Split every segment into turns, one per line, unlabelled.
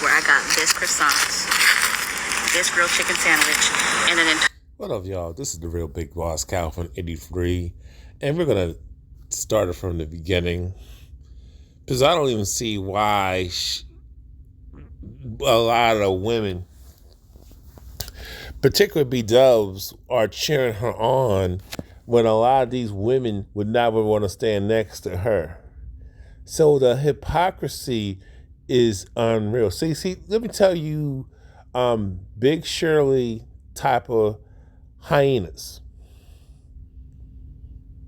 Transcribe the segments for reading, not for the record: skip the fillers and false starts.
where I got this croissant, this grilled chicken sandwich, and an entire...
What up, y'all? This is the real Big Boss Cal from 83, and we're going to start it from the beginning, because I don't even see why a lot of women, particularly B-dubs, are cheering her on when a lot of these women would never want to stand next to her. So the hypocrisy is unreal. See, let me tell you, Big Shirley type of hyenas.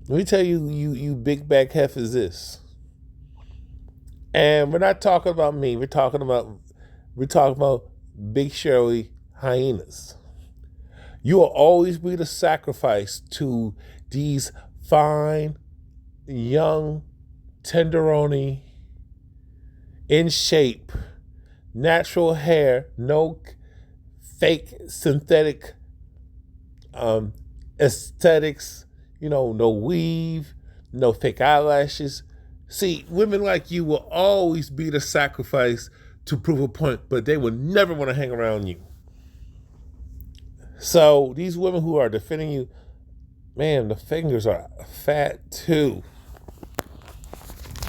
Let me tell you, you big back heifers this. And we're not talking about me. We're talking about Big Shirley hyenas. You will always be the sacrifice to these fine, young, tenderoni, in shape, natural hair, no fake synthetic aesthetics, no weave, no fake eyelashes. See, women like you will always be the sacrifice to prove a point, but they will never want to hang around you. So these women who are defending you, man, the fingers are fat too.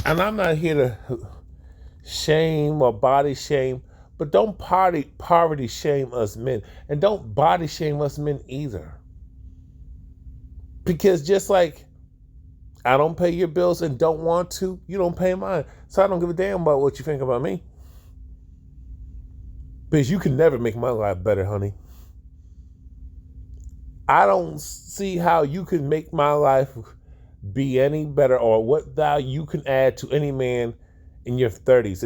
And I'm not here to shame or body shame, but don't poverty shame us men. And don't body shame us men either. Because just like I don't pay your bills and don't want to, you don't pay mine. So I don't give a damn about what you think about me. Because you can never make my life better, honey. I don't see how you can make my life be any better or what value you can add to any man in your 30s.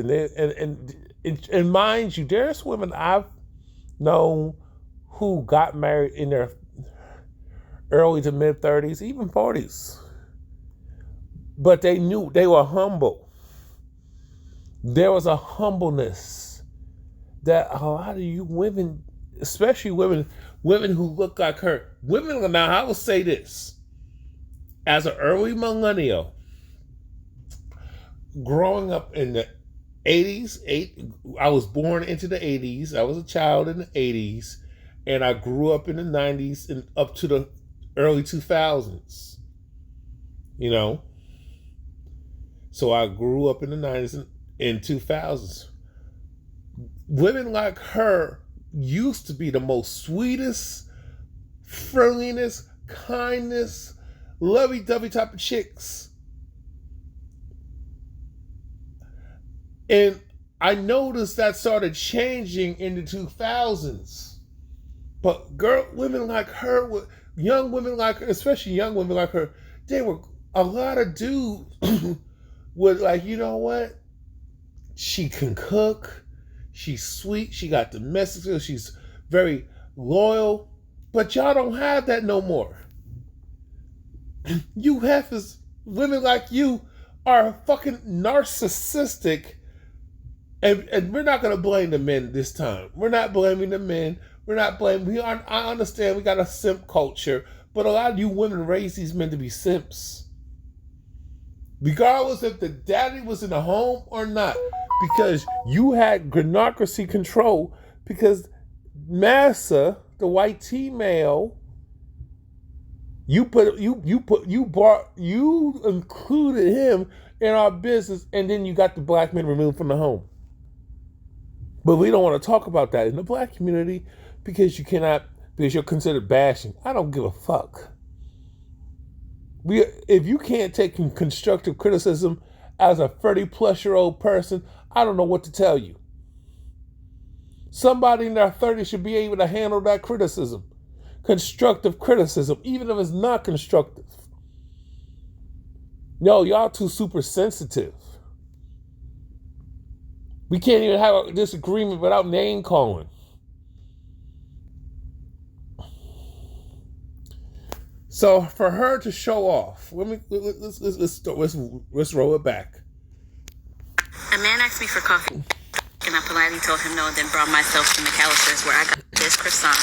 And mind you, there's women I've known who got married in their early to mid 30s, even 40s. But they knew they were humble. There was a humbleness that a lot of you women, especially women who look like her, now I will say this, as an early millennial, growing up in the 80s, I was born into the 80s, I was a child in the 80s, and I grew up in the 90s and up to the early 2000s, So I grew up in the 90s and 2000s. Women like her used to be the most sweetest, friendliness, kindness, lovey-dovey type of chicks. And I noticed that started changing in the 2000s. But women like her, young women like her, especially young women like her, they were a lot of dudes were like, you know what? She can cook. She's sweet. She got domestic skills. She's very loyal. But y'all don't have that no more. You heifers, women like you are fucking narcissistic. And we're not going to blame the men this time. We're not blaming the men. I understand we got a simp culture. But a lot of you women raise these men to be simps. Regardless if the daddy was in the home or not. Because you had granocracy control. Because Massa, the white T-male, you included him in our business, and then you got the black men removed from the home. But we don't want to talk about that in the black community because you're considered bashing. I don't give a fuck. If you can't take constructive criticism as a 30-plus-year-old person, I don't know what to tell you. Somebody in their 30s should be able to handle that criticism. Constructive criticism, even if it's not constructive. No, y'all too super sensitive. We can't even have a disagreement without name calling. So for her to show off, let's roll it back.
A man asked me for coffee, and I politely told him no, and then brought myself to McAllister's where I got this croissant,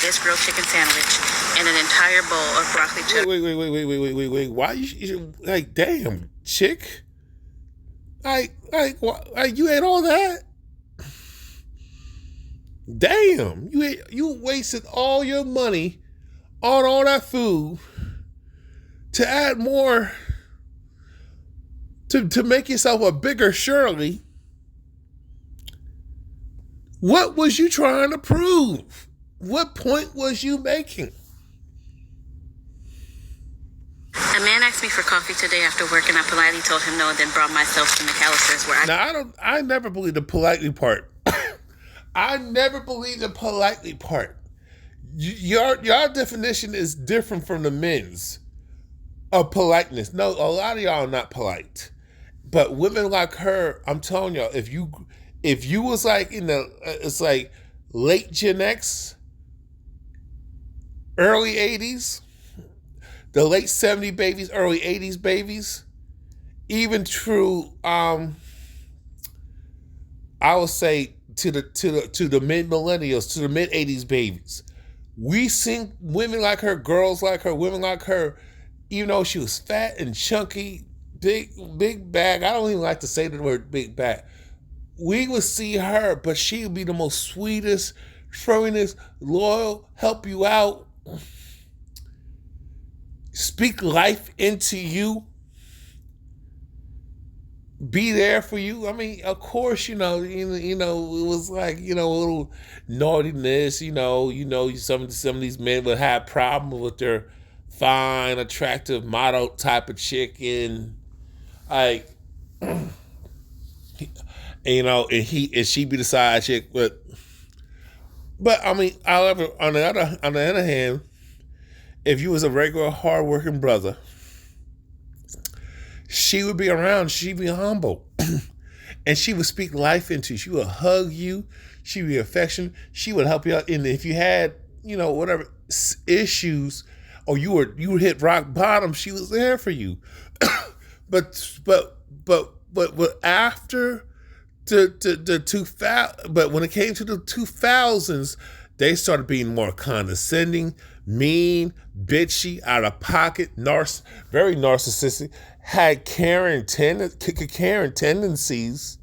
this grilled chicken sandwich, and an entire bowl of broccoli cheddar.
Wait. Why you damn, chick? You ate all that? Damn, you wasted all your money on all that food to add more to make yourself a bigger Shirley. What was you trying to prove? What point was you making?
A man asked me for coffee today after work, and I politely told him no, then brought myself to McAllister's where I...
Now, I never believed the politely part. I never believed the politely part. Your definition is different from the men's of politeness. No, a lot of y'all are not polite. But women like her, I'm telling y'all, if you was like in the, it's like late Gen X, early 80s, the late 70s babies, early 80s babies, even through, I would say to the mid millennials, to the mid 80s babies, we seen women like her, girls like her, women like her, even though she was fat and chunky, big bag. I don't even like to say the word big bag. We would see her, but she would be the most sweetest, friendliest, loyal, help you out, speak life into you, be there for you. I mean, of course, you know, it was like, a little naughtiness, some of these men would have problems with their fine, attractive model type of chick, and like, and she be the side chick, but I mean, however, on the other hand, if you was a regular hardworking brother, she would be around. She'd be humble, and she would speak life into you. She would hug you. She would be affectionate. She would help you out. And if you had, whatever issues, or you would hit rock bottom, she was there for you. but after the 2000, but when it came to the 2000s, they started being more condescending, mean, bitchy, out of pocket, very narcissistic, had Karen tendencies.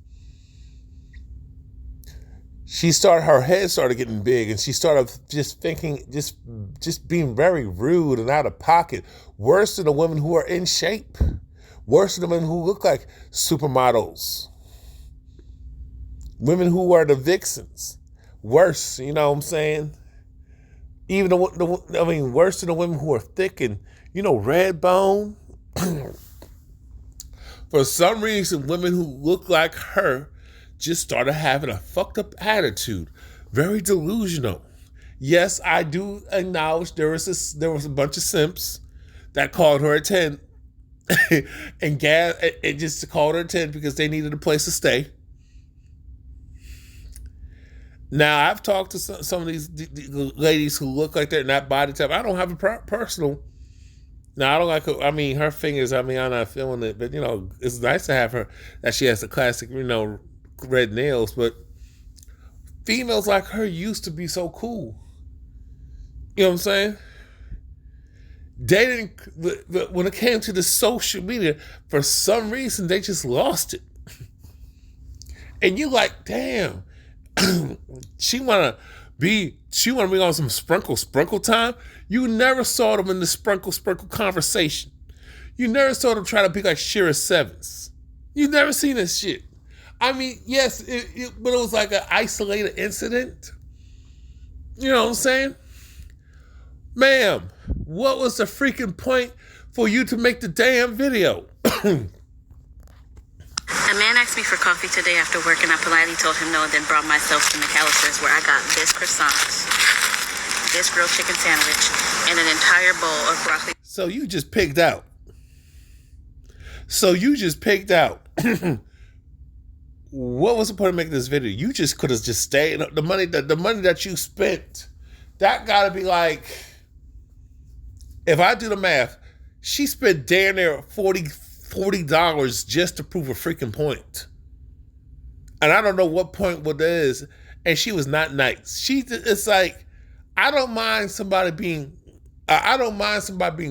Her head started getting big, and she started just thinking, just being very rude and out of pocket, worse than the women who are in shape, worse than the women who look like supermodels, women who are the vixens, worse, you know what I'm saying? Even worse than the women who are thick and, red bone. For some reason, women who look like her just started having a fucked up attitude, very delusional. Yes, I do acknowledge there was a bunch of simps that called her a 10 and just called her a 10 because they needed a place to stay. Now, I've talked to some of these ladies who look like they're not body type. I don't have a personal. Now, I don't like her. I mean, her fingers, I'm not feeling it. But, it's nice to have her, that she has the classic, red nails. But females like her used to be so cool. You know what I'm saying? They didn't, when it came to the social media, for some reason, they just lost it. And you like, damn. She wanna be on some sprinkle time. You never saw them in the sprinkle conversation. You never saw them try to be like Shira Sevens. You never seen this shit. I mean, yes, but it was like an isolated incident. You know what I'm saying? Ma'am, what was the freaking point for you to make the damn video?
A man asked me for coffee today after work, and I politely told him no, then brought myself to McAllister's where I got this croissant, this grilled chicken sandwich, and an entire bowl of broccoli.
So you just picked out. What was the point of making this video? You just could have just stayed. The money that you spent, that gotta be like, if I do the math, she spent damn near $40 just to prove a freaking point. And I don't know what point what that is. And she was not nice. It's like, I don't mind somebody being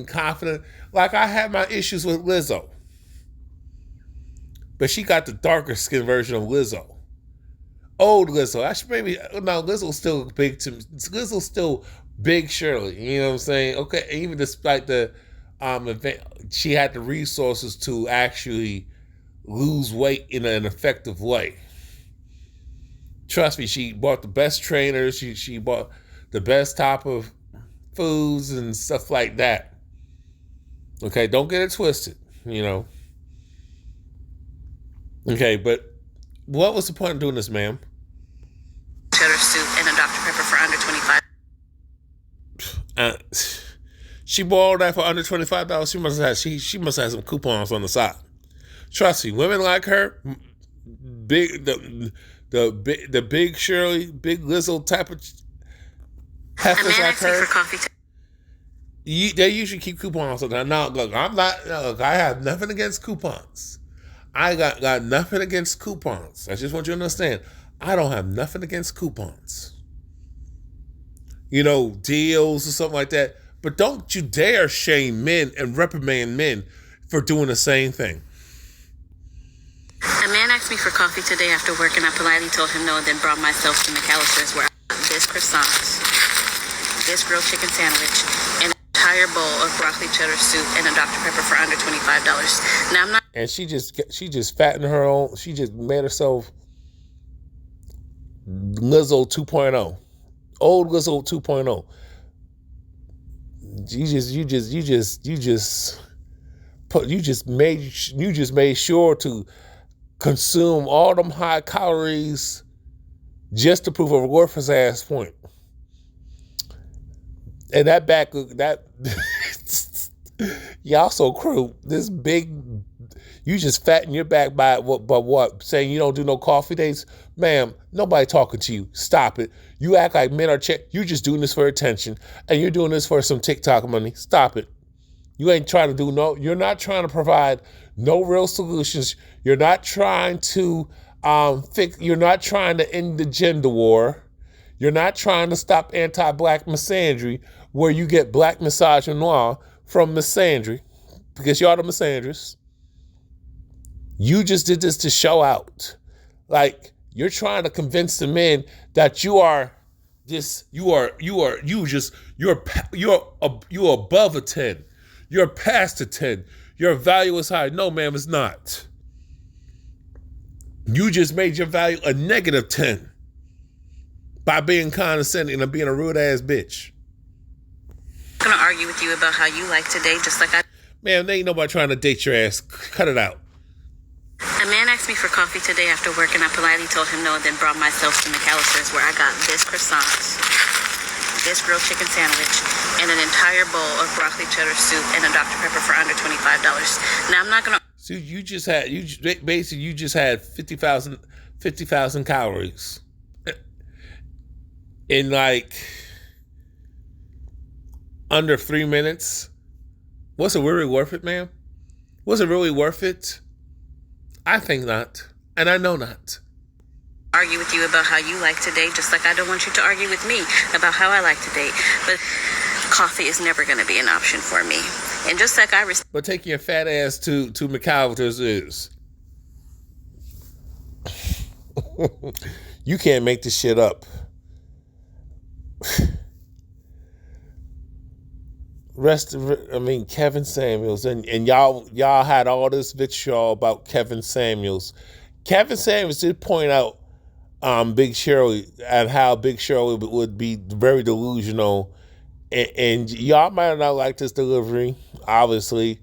confident. Like, I had my issues with Lizzo. But she got the darker skin version of Lizzo. Old Lizzo. I should maybe no. Lizzo's still big to me. Lizzo's still big Shirley. You know what I'm saying? Okay, even despite the event, she had the resources to actually lose weight in an effective way. Trust me, she bought the best trainers. She bought the best type of foods and stuff like that. Okay, don't get it twisted. You know. Okay, but what was the point of doing this, ma'am?
Cheddar soup and a Dr. Pepper for under 25.
She bought that for under $25. She must have some coupons on the side. Trust me, women like her, big the big Shirley, big Lizzo type of heifers like her. They usually keep coupons on that. Now, look, I have nothing against coupons. I got nothing against coupons. I just want you to understand. I don't have nothing against coupons. You know, deals or something like that. But don't you dare shame men and reprimand men for doing the same thing.
A man asked me for coffee today after work, and I politely told him no, and then brought myself to McAllister's, where I got this croissant, this grilled chicken sandwich, and an entire bowl of broccoli cheddar soup and a Dr. Pepper for under $25. Now I'm not.
And she just fattened her own. She just made herself Lizzo 2.0, old Lizzo 2.0. You just made sure to consume all them high calories just to prove a worthless ass point. And that y'all so crude. This big, you just fatten your back by what? Saying you don't do no coffee dates? Ma'am, nobody talking to you. Stop it. You act like men are you're just doing this for attention, and you're doing this for some TikTok money. Stop it. You ain't trying to you're not trying to provide no real solutions. You're not trying to you're not trying to end the gender war. You're not trying to stop anti-black misandry, where you get black misogynoir from misandry, because y'all the misandrists. You just did this to show out. Like, you're trying to convince the men that you're above a 10. You're past a 10. Your value is high. No, ma'am, it's not. You just made your value a negative 10 by being condescending and being a rude ass bitch.
I'm gonna argue with you about how you like to date, just like I.
Man, there ain't nobody trying to date your ass. Cut it out.
A man asked me for coffee today after work, and I politely told him no, and then brought myself to McAllister's, where I got this croissant, this grilled chicken sandwich, and an entire bowl of broccoli cheddar soup and a Dr. Pepper for under $25. Now I'm not gonna.
So you just had 50,000 calories in like under 3 minutes. Was it really worth it, ma'am? Was it really worth it? I think not, and I know not.
Argue with you about how you like to date, just like I don't want you to argue with me about how I like to date. But coffee is never going to be an option for me. And just like
but taking your fat ass to McAllister's is. You can't make this shit up. Kevin Samuels, and y'all had all this vitriol about Kevin Samuels. Kevin Samuels did point out Big Shirley, and how Big Shirley would be very delusional, and y'all might not like this delivery, obviously,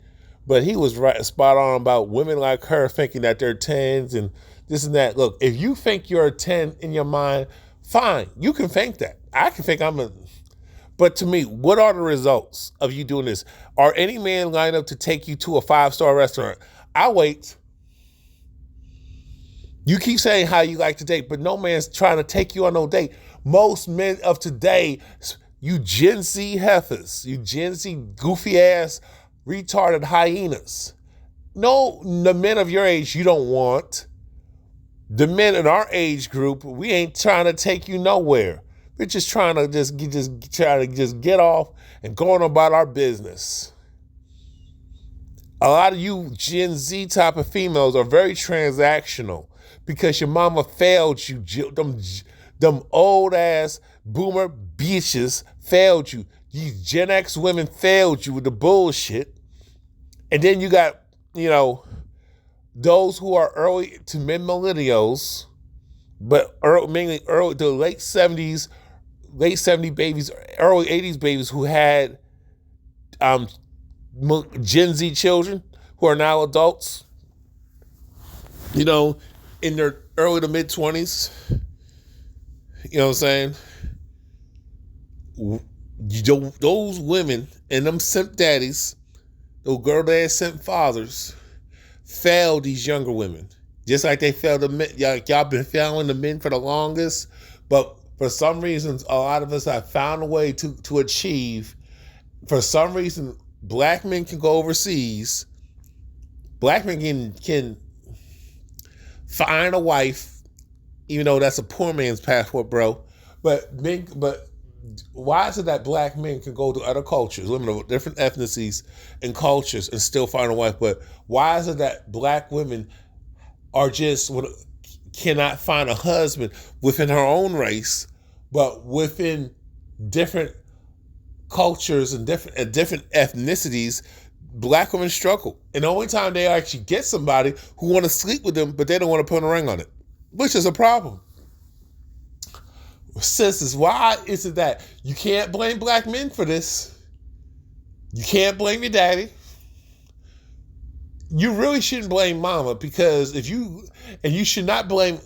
but he was right, spot on about women like her thinking that they're 10s and this and that. Look, if you think you're a 10 in your mind, fine, you can think that. I can think I'm a. But to me, what are the results of you doing this? Are any man lined up to take you to a 5-star restaurant? I wait. You keep saying how you like to date, but no man's trying to take you on no date. Most men of today, you Gen Z heifers, you Gen Z goofy ass, retarded hyenas. No, the men of your age you don't want. The men in our age group, we ain't trying to take you nowhere. We're just trying to just get off and go on about our business. A lot of you Gen Z type of females are very transactional. because your mama failed you. Them old ass boomer bitches failed you. These Gen X women failed you with the bullshit. And then you got, those who are early to mid millennials, but mainly the late 70s babies, early 80s babies who had Gen Z children who are now adults, in their early to mid 20s. You know what I'm saying? Those women and them simp daddies, those girl dad simp fathers, failed these younger women. Just like they failed the men. Y'all been failing the men for the longest, but for some reasons, a lot of us have found a way to achieve. For some reason, black men can go overseas. Black men can find a wife, even though that's a poor man's passport, bro. But why is it that black men can go to other cultures, women of different ethnicities and cultures, and still find a wife? But why is it that black women cannot find a husband within her own race, but within different cultures and different ethnicities, black women struggle. And the only time they actually get somebody who want to sleep with them, but they don't want to put a ring on it, which is a problem. Sisters, why is it that you can't blame black men for this? You can't blame your daddy. You really shouldn't blame mama, because you should not blame,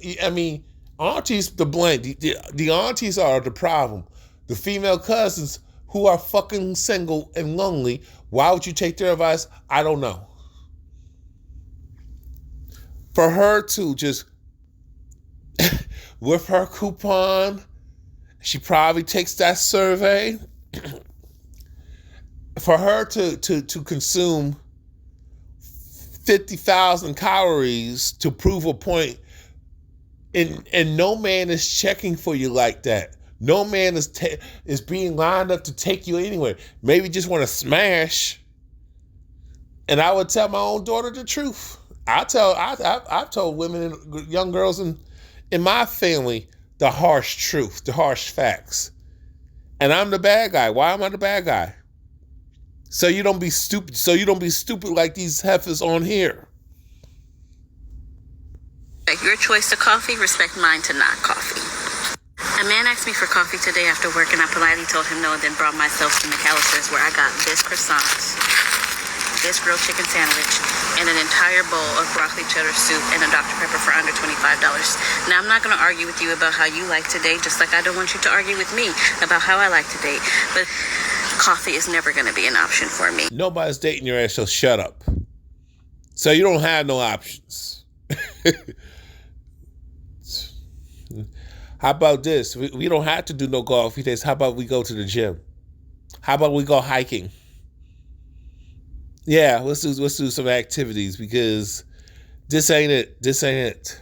aunties to blame. The aunties are the problem. The female cousins who are fucking single and lonely, why would you take their advice? I don't know. For her to just, with her coupon, she probably takes that survey. For her to consume 50,000 calories to prove a point, and no man is checking for you like that. No man is being lined up to take you anywhere. Maybe just want to smash. And I would tell my own daughter the truth. I've told women and young girls in my family the harsh truth, the harsh facts. And I'm the bad guy. Why am I the bad guy? So you don't be stupid. So you don't be stupid like these heifers on here.
Respect your choice to coffee, respect mine to not coffee. A man asked me for coffee today after work, and I politely told him no, and then brought myself to McAllister's, where I got this croissant, this grilled chicken sandwich, and an entire bowl of broccoli cheddar soup and a Dr. Pepper for under $25. Now, I'm not going to argue with you about how you like to date, just like I don't want you to argue with me about how I like to date. But coffee is never going to be an option for me.
Nobody's dating your ass, so shut up. So you don't have no options. How about this? We don't have to do no coffee dates. How about we go to the gym? How about we go hiking? Yeah, let's do some activities, because this ain't it. This ain't it.